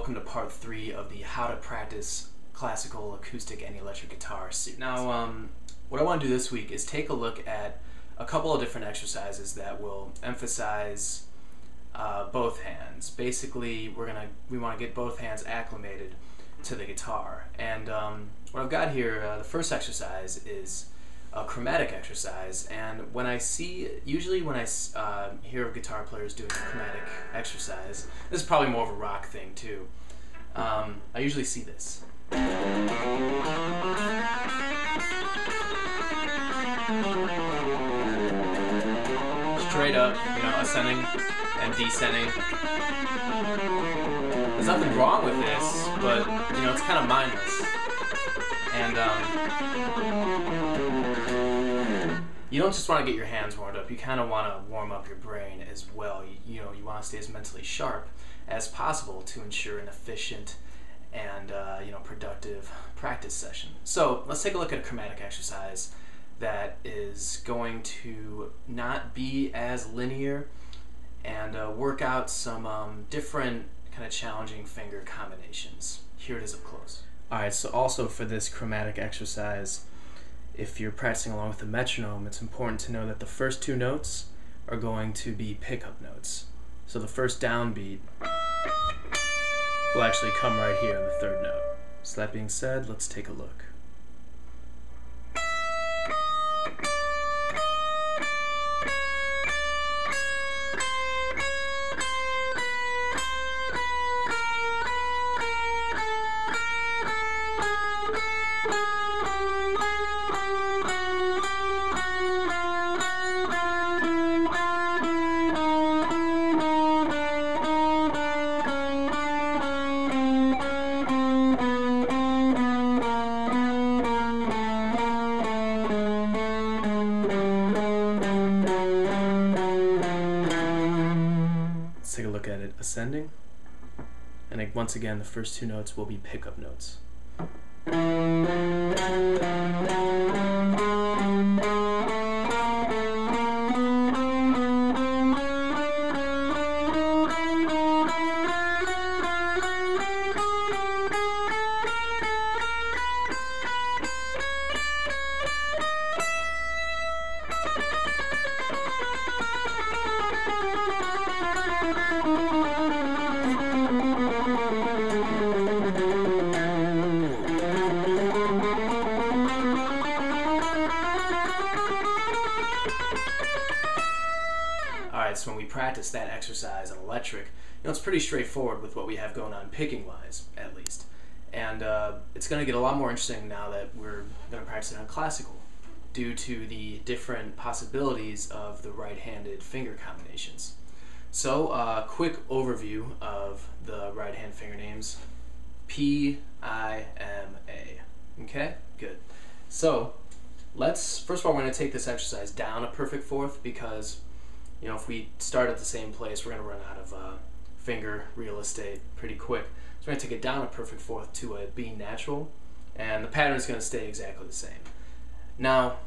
welcome to part 3 of the How to Practice Classical, Acoustic, and Electric Guitar series. Now, what I want to do this week is take a look at a couple of different exercises that will emphasize both hands. Basically, we want to get both hands acclimated to the guitar. And what I've got here, the first exercise is a chromatic exercise, and usually when I hear of guitar players doing a chromatic exercise, this is probably more of a rock thing too, I usually see this. Straight up, ascending and descending. There's nothing wrong with this, but it's kind of mindless. And you don't just want to get your hands warmed up, you kind of want to warm up your brain as well. You want to stay as mentally sharp as possible to ensure an efficient and productive practice session. So let's take a look at a chromatic exercise that is going to not be as linear and work out some different kind of challenging finger combinations. Here it is up close. Alright, so also for this chromatic exercise, if you're practicing along with the metronome, it's important to know that the first two notes are going to be pickup notes. So the first downbeat will actually come right here on the third note. So that being said, let's take a look. Let's take a look at it ascending, and once again the first two notes will be pickup notes. Alright, so when we practice that exercise on electric, it's pretty straightforward with what we have going on picking-wise, at least. And it's going to get a lot more interesting now that we're going to practice it on classical, due to the different possibilities of the right-handed finger combinations. So, quick overview of the right-hand finger names. P, I, M, A. Okay? Good. So, first of all, we're going to take this exercise down a perfect fourth, because if we start at the same place, we're going to run out of finger real estate pretty quick. So we're going to take it down a perfect fourth to a B natural, and the pattern is going to stay exactly the same. Now,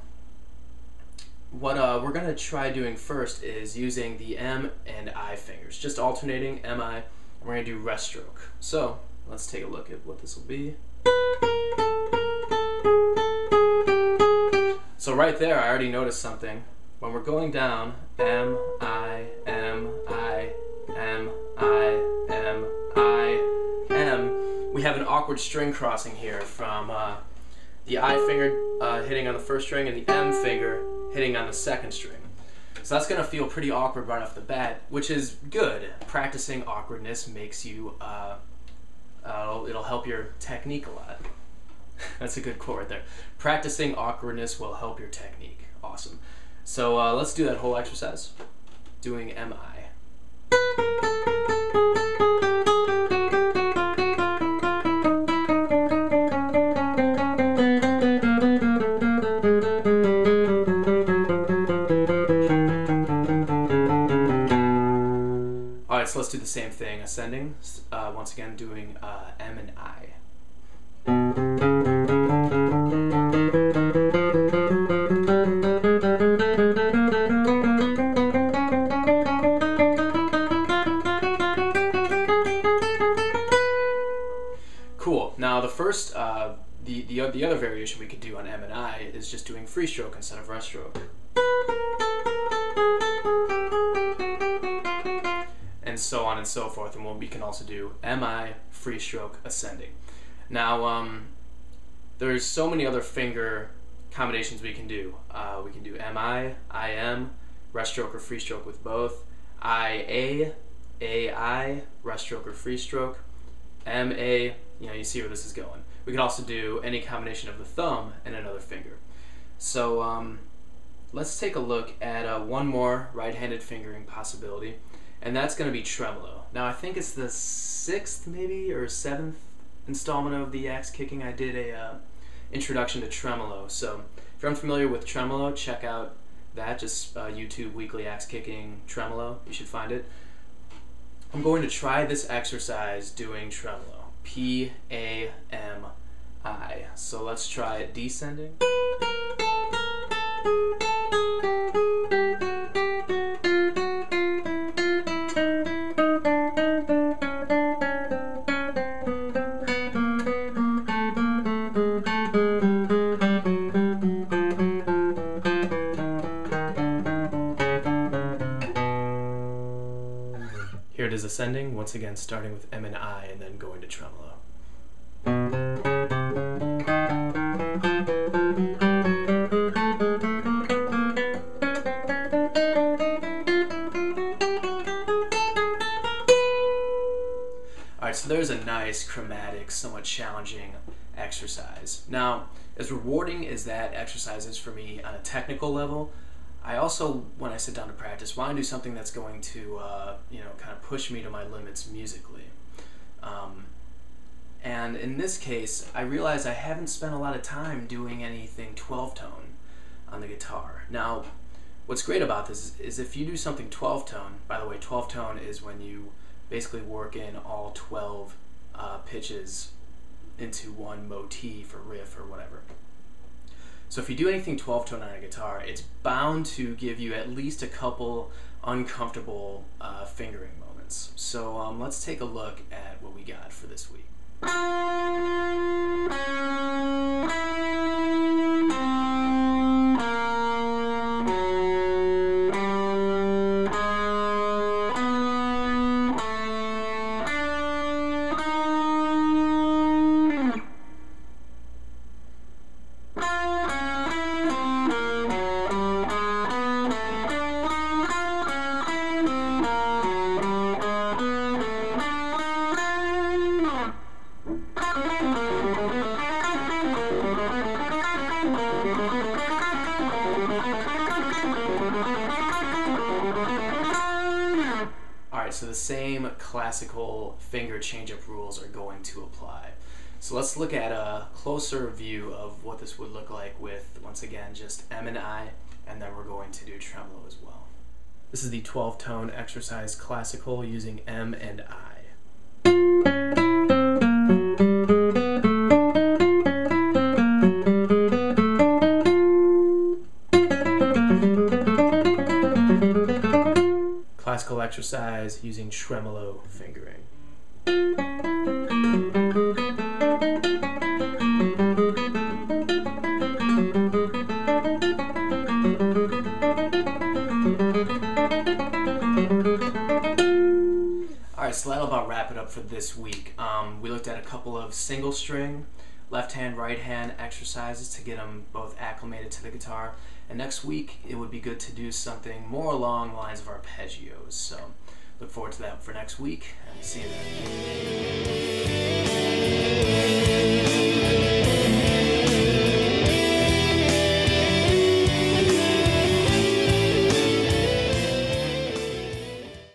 what we're going to try doing first is using the M and I fingers, just alternating M, I, and we're going to do rest stroke. So let's take a look at what this will be. So right there, I already noticed something. When we're going down, M, I, M, I, M, I, M, I, M, we have an awkward string crossing here from the I finger hitting on the first string and the M finger hitting on the second string. So that's going to feel pretty awkward right off the bat, which is good. Practicing awkwardness makes you, it'll help your technique a lot. That's a good quote right there. Practicing awkwardness will help your technique. Awesome. So let's do that whole exercise, doing M-I. Alright, so let's do the same thing, ascending, once again doing M and I. is just doing free stroke instead of rest stroke. And so on and so forth. And we can also do MI, free stroke, ascending. Now, there's so many other finger combinations we can do. We can do MI, IM, rest stroke or free stroke with both, IA, AI, rest stroke or free stroke, MA, you see where this is going. We could also do any combination of the thumb and another finger. So let's take a look at one more right-handed fingering possibility, and that's going to be tremolo. Now I think it's the 6th maybe or 7th installment of the axe kicking. I did a introduction to tremolo. So if you're unfamiliar with tremolo, check out that. Just YouTube weekly axe kicking tremolo. You should find it. I'm going to try this exercise doing tremolo. P-A-M-I. So let's try it descending. Here it is ascending, once again starting with M and I and then going to tremolo. Alright, so there's a nice chromatic, somewhat challenging exercise. Now, as rewarding as that exercise is for me on a technical level, I also, when I sit down to practice, want to do something that's going to, kind of push me to my limits musically. And in this case, I realize I haven't spent a lot of time doing anything 12-tone on the guitar. Now, what's great about this is if you do something 12-tone, by the way, 12-tone is when you basically work in all 12 pitches into one motif or riff or whatever. So if you do anything 12-tone on a guitar, it's bound to give you at least a couple uncomfortable fingering moments. So let's take a look at what we got for this week. So the same classical finger change-up rules are going to apply. So let's look at a closer view of what this would look like with, once again, just M and I, and then we're going to do tremolo as well. This is the 12-tone exercise classical using M and I. Classical exercise using tremolo fingering. Alright, so that'll about wrap it up for this week. We looked at a couple of single string, left hand, right hand exercises to get them both acclimated to the guitar. And next week, it would be good to do something more along the lines of arpeggios. So look forward to that for next week, and see you then.